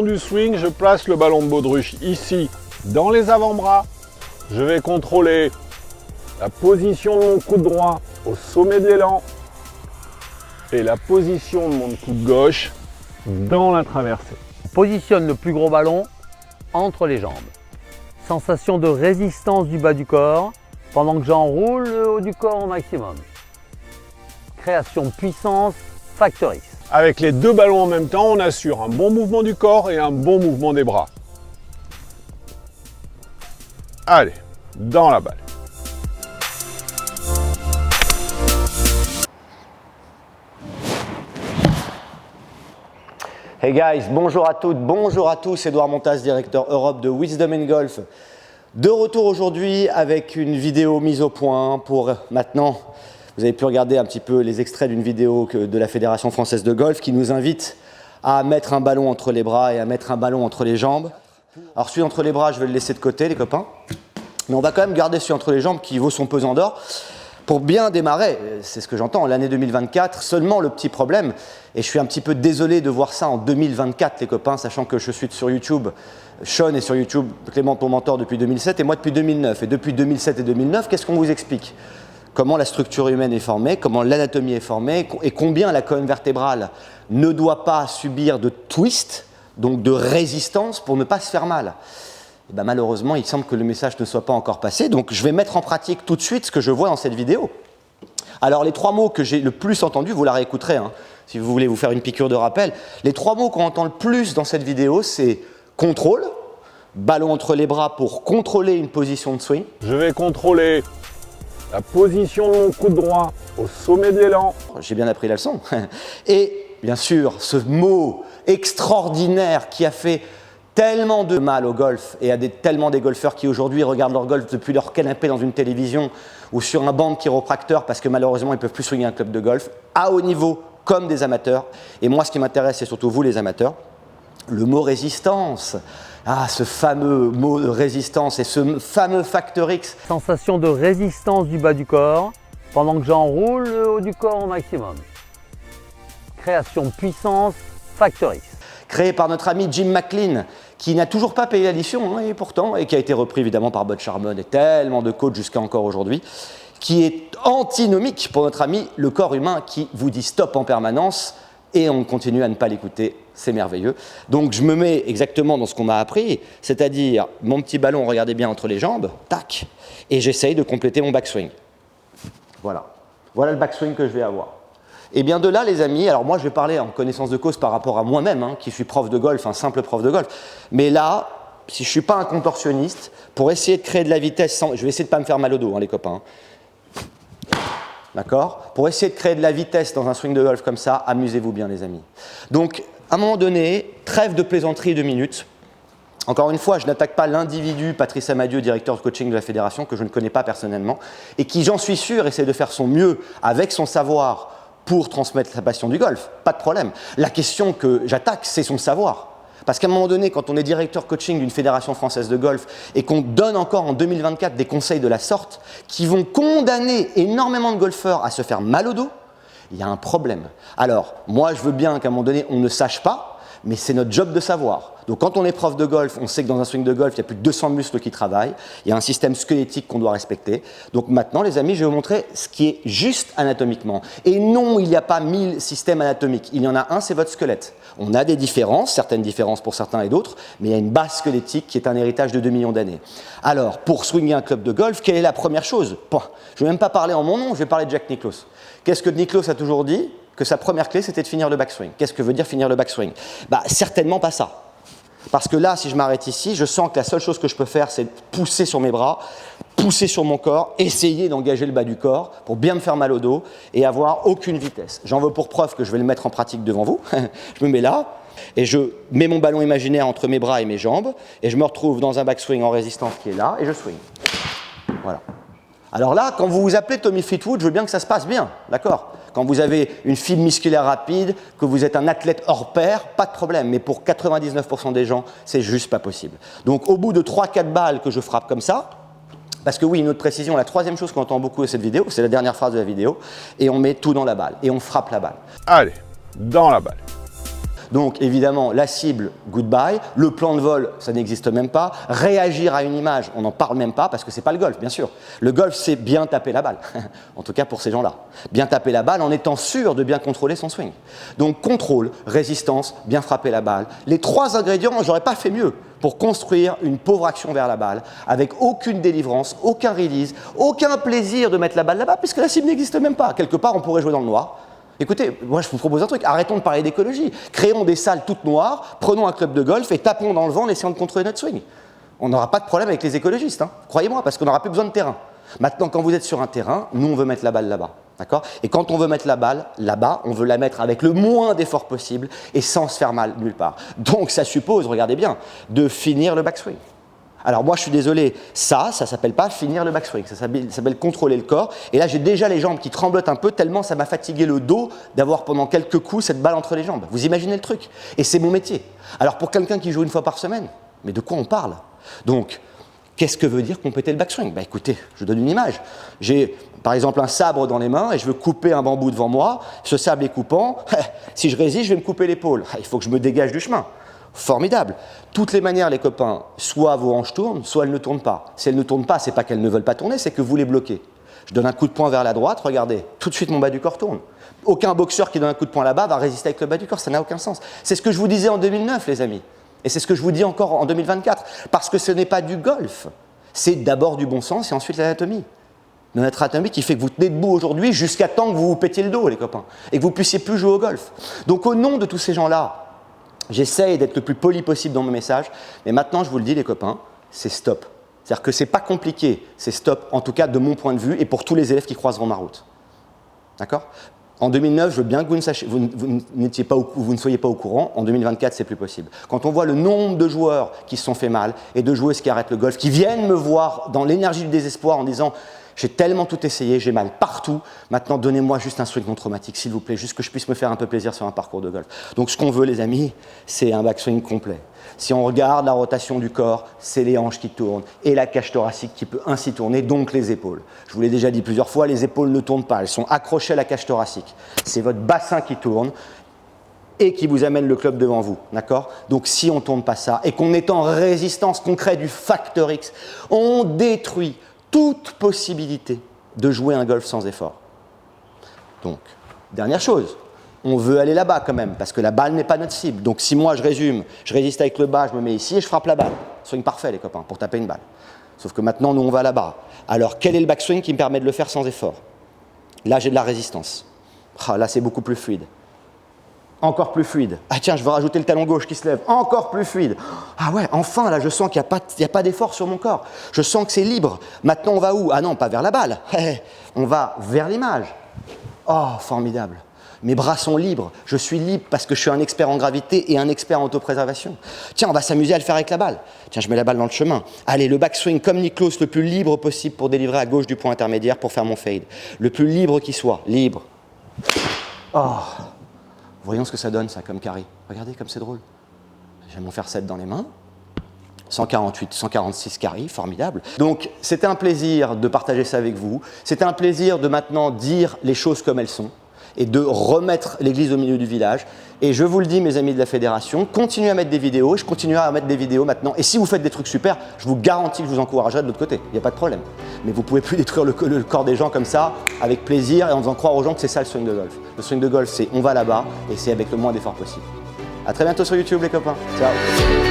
Du swing, je place le ballon de baudruche ici, dans les avant-bras. Je vais contrôler la position de mon coude droit au sommet de l'élan et la position de mon coude gauche dans la traversée. On positionne le plus gros ballon entre les jambes. Sensation de résistance du bas du corps pendant que j'enroule le haut du corps au maximum. Création de puissance Factor X. Avec les deux ballons en même temps, on assure un bon mouvement du corps et un bon mouvement des bras. Allez, dans la balle. Hey guys, bonjour à toutes, bonjour à tous, Edouard Montas, directeur Europe de Wisdom in Golf. De retour aujourd'hui avec une vidéo mise au point pour maintenant, vous avez pu regarder un petit peu les extraits d'une vidéo de la Fédération Française de Golf qui nous invite à mettre un ballon entre les bras et à mettre un ballon entre les jambes. Alors celui entre les bras, je vais le laisser de côté les copains, mais on va quand même garder celui entre les jambes qui vaut son pesant d'or. Pour bien démarrer, c'est ce que j'entends, l'année 2024, seulement le petit problème, et je suis un petit peu désolé de voir ça en 2024 les copains, sachant que je suis sur YouTube, Sean est sur YouTube, Clément ton mentor depuis 2007 et moi depuis 2009. Et depuis 2007 et 2009, qu'est-ce qu'on vous explique? Comment la structure humaine est formée, comment l'anatomie est formée et combien la colonne vertébrale ne doit pas subir de twist, donc de résistance pour ne pas se faire mal. Et ben malheureusement, il semble que le message ne soit pas encore passé, donc je vais mettre en pratique tout de suite ce que je vois dans cette vidéo. Alors les trois mots que j'ai le plus entendus, vous la réécouterez, hein, si vous voulez vous faire une piqûre de rappel. Les trois mots qu'on entend le plus dans cette vidéo, c'est contrôle, ballon entre les bras pour contrôler une position de swing. Je vais contrôler la position de mon coude droit au sommet de l'élan. J'ai bien appris la leçon. Et bien sûr, ce mot extraordinaire qui a fait tellement de mal au golf et à tellement des golfeurs qui aujourd'hui regardent leur golf depuis leur canapé dans une télévision ou sur un banc de chiropracteur parce que malheureusement ils ne peuvent plus swinguer un club de golf à haut niveau comme des amateurs. Et moi ce qui m'intéresse c'est surtout vous les amateurs, le mot résistance. Ah, ce fameux mot de résistance et ce fameux Factor X. Sensation de résistance du bas du corps pendant que j'enroule le haut du corps au maximum. Création de puissance Factor X. Créé par notre ami Jim McLean, qui n'a toujours pas payé l'addition, hein, et pourtant, et qui a été repris évidemment par Bud Sharman et tellement de coachs jusqu'à encore aujourd'hui, qui est antinomique pour notre ami le corps humain qui vous dit stop en permanence et on continue à ne pas l'écouter, c'est merveilleux. Donc je me mets exactement dans ce qu'on m'a appris, c'est-à-dire mon petit ballon, regardez bien entre les jambes, tac, et j'essaye de compléter mon backswing. Voilà, voilà le backswing que je vais avoir. Et bien de là les amis, alors moi je vais parler en connaissance de cause par rapport à moi-même, hein, qui suis prof de golf, un simple prof de golf, mais là, si je ne suis pas un contorsionniste, pour essayer de créer de la vitesse, je vais essayer de ne pas me faire mal au dos, hein, les copains. D'accord? Pour essayer de créer de la vitesse dans un swing de golf comme ça, amusez-vous bien les amis. Donc à un moment donné, trêve de plaisanterie 2 minutes. Encore une fois, je n'attaque pas l'individu, Patrice Amadieu, directeur de coaching de la fédération, que je ne connais pas personnellement, et qui, j'en suis sûr, essaie de faire son mieux avec son savoir pour transmettre sa passion du golf, pas de problème. La question que j'attaque, c'est son savoir. Parce qu'à un moment donné, quand on est directeur coaching d'une fédération française de golf et qu'on donne encore en 2024 des conseils de la sorte qui vont condamner énormément de golfeurs à se faire mal au dos, il y a un problème. Alors, moi, je veux bien qu'à un moment donné, on ne sache pas, mais c'est notre job de savoir. Donc quand on est prof de golf, on sait que dans un swing de golf, il y a plus de 200 muscles qui travaillent, il y a un système squelettique qu'on doit respecter. Donc maintenant, les amis, je vais vous montrer ce qui est juste anatomiquement. Et non, il n'y a pas 1000 systèmes anatomiques. Il y en a un, c'est votre squelette. On a des différences, certaines différences pour certains et d'autres, mais il y a une base squelettique qui est un héritage de 2 millions d'années. Alors, pour swinguer un club de golf, quelle est la première chose? Je ne vais même pas parler en mon nom, je vais parler de Jack Nicklaus. Qu'est-ce que Nicklaus a toujours dit? Que sa première clé, c'était de finir le backswing. Qu'est-ce que veut dire finir le backswing? Certainement pas ça. Parce que là, si je m'arrête ici, je sens que la seule chose que je peux faire, c'est pousser sur mes bras, pousser sur mon corps, essayer d'engager le bas du corps pour bien me faire mal au dos et avoir aucune vitesse. J'en veux pour preuve que je vais le mettre en pratique devant vous. Je me mets là et je mets mon ballon imaginaire entre mes bras et mes jambes et je me retrouve dans un backswing en résistance qui est là et je swing. Voilà. Alors là, quand vous vous appelez Tommy Fleetwood, je veux bien que ça se passe bien, d'accord? Quand vous avez une fibre musculaire rapide, que vous êtes un athlète hors pair, pas de problème. Mais pour 99% des gens, c'est juste pas possible. Donc au bout de 3-4 balles que je frappe comme ça, parce que oui, une autre précision, la troisième chose qu'on entend beaucoup de cette vidéo, c'est la dernière phrase de la vidéo, et on met tout dans la balle, et on frappe la balle. Allez, dans la balle. Donc évidemment, la cible, goodbye. Le plan de vol, ça n'existe même pas. Réagir à une image, on n'en parle même pas parce que c'est pas le golf, bien sûr. Le golf, c'est bien taper la balle. En tout cas pour ces gens-là. Bien taper la balle en étant sûr de bien contrôler son swing. Donc contrôle, résistance, bien frapper la balle. Les 3 ingrédients, j'aurais pas fait mieux pour construire une pauvre action vers la balle avec aucune délivrance, aucun release, aucun plaisir de mettre la balle là-bas puisque la cible n'existe même pas. Quelque part, on pourrait jouer dans le noir. Écoutez, moi je vous propose un truc, arrêtons de parler d'écologie. Créons des salles toutes noires, prenons un club de golf et tapons dans le vent en essayant de contrôler notre swing. On n'aura pas de problème avec les écologistes, hein. Croyez-moi, parce qu'on n'aura plus besoin de terrain. Maintenant, quand vous êtes sur un terrain, nous on veut mettre la balle là-bas. D'accord ? Et quand on veut mettre la balle là-bas, on veut la mettre avec le moins d'efforts possible et sans se faire mal nulle part. Donc ça suppose, regardez bien, de finir le backswing. Alors moi je suis désolé, ça s'appelle pas finir le backswing, ça s'appelle contrôler le corps. Et là j'ai déjà les jambes qui tremblotent un peu tellement ça m'a fatigué le dos d'avoir pendant quelques coups cette balle entre les jambes. Vous imaginez le truc ? Et c'est mon métier. Alors pour quelqu'un qui joue une fois par semaine, mais de quoi on parle ? Donc, qu'est-ce que veut dire compléter le backswing ? Bah écoutez, je donne une image. J'ai par exemple un sabre dans les mains et je veux couper un bambou devant moi. Ce sable est coupant. Si je résiste, je vais me couper l'épaule. Il faut que je me dégage du chemin. Formidable. Toutes les manières, les copains, soit vos hanches tournent, soit elles ne tournent pas. Si elles ne tournent pas, c'est pas qu'elles ne veulent pas tourner, c'est que vous les bloquez. Je donne un coup de poing vers la droite, regardez, tout de suite mon bas du corps tourne. Aucun boxeur qui donne un coup de poing là-bas va résister avec le bas du corps, ça n'a aucun sens. C'est ce que je vous disais en 2009, les amis. Et c'est ce que je vous dis encore en 2024. Parce que ce n'est pas du golf. C'est d'abord du bon sens et ensuite l'anatomie. Notre anatomie qui fait que vous tenez debout aujourd'hui jusqu'à temps que vous vous pétiez le dos, les copains, et que vous puissiez plus jouer au golf. Donc au nom de tous ces gens-là, j'essaye d'être le plus poli possible dans mon message, mais maintenant je vous le dis les copains, c'est stop. C'est-à-dire que c'est pas compliqué, c'est stop, en tout cas de mon point de vue et pour tous les élèves qui croiseront ma route. D'accord ? En 2009, je veux bien que vous ne soyez pas au courant, en 2024 c'est plus possible. Quand on voit le nombre de joueurs qui se sont fait mal et de joueuses qui arrêtent le golf, qui viennent me voir dans l'énergie du désespoir en disant j'ai tellement tout essayé, j'ai mal partout, maintenant donnez-moi juste un swing non traumatique, s'il vous plaît, juste que je puisse me faire un peu plaisir sur un parcours de golf. Donc ce qu'on veut les amis, c'est un backswing complet. Si on regarde la rotation du corps, c'est les hanches qui tournent et la cage thoracique qui peut ainsi tourner, donc les épaules. Je vous l'ai déjà dit plusieurs fois, les épaules ne tournent pas, elles sont accrochées à la cage thoracique. C'est votre bassin qui tourne et qui vous amène le club devant vous, d'accord ? Donc si on ne tourne pas ça et qu'on est en résistance, qu'on crée du facteur X, on détruit toute possibilité de jouer un golf sans effort. Donc, dernière chose, on veut aller là-bas quand même, parce que la balle n'est pas notre cible. Donc si moi je résume, je résiste avec le bas, je me mets ici et je frappe la balle. Swing parfait les copains, pour taper une balle. Sauf que maintenant nous on va là-bas. Alors quel est le backswing qui me permet de le faire sans effort ? Là j'ai de la résistance. Là c'est beaucoup plus fluide. Encore plus fluide. Ah tiens, je veux rajouter le talon gauche qui se lève. Encore plus fluide. Ah ouais, enfin là je sens qu'il n'y a pas d'effort sur mon corps. Je sens que c'est libre. Maintenant on va où ? Ah non, pas vers la balle. On va vers l'image. Oh, formidable. Mes bras sont libres, je suis libre parce que je suis un expert en gravité et un expert en autopréservation. Tiens, on va s'amuser à le faire avec la balle. Tiens, je mets la balle dans le chemin. Allez, le backswing comme Nicklaus, le plus libre possible pour délivrer à gauche du point intermédiaire pour faire mon fade. Le plus libre qui soit, libre. Oh, voyons ce que ça donne ça comme carry. Regardez comme c'est drôle. Je vais m'en faire 7 dans les mains. 148, 146 carry, formidable. Donc, c'était un plaisir de partager ça avec vous. C'était un plaisir de maintenant dire les choses comme elles sont et de remettre l'église au milieu du village. Et je vous le dis, mes amis de la fédération, continuez à mettre des vidéos, je continuerai à mettre des vidéos maintenant. Et si vous faites des trucs super, je vous garantis que je vous encouragerai de l'autre côté, il n'y a pas de problème. Mais vous ne pouvez plus détruire le corps des gens comme ça, avec plaisir, et en faisant croire aux gens que c'est ça le swing de golf. Le swing de golf, c'est on va là-bas, et c'est avec le moins d'efforts possible. À très bientôt sur YouTube, les copains. Ciao.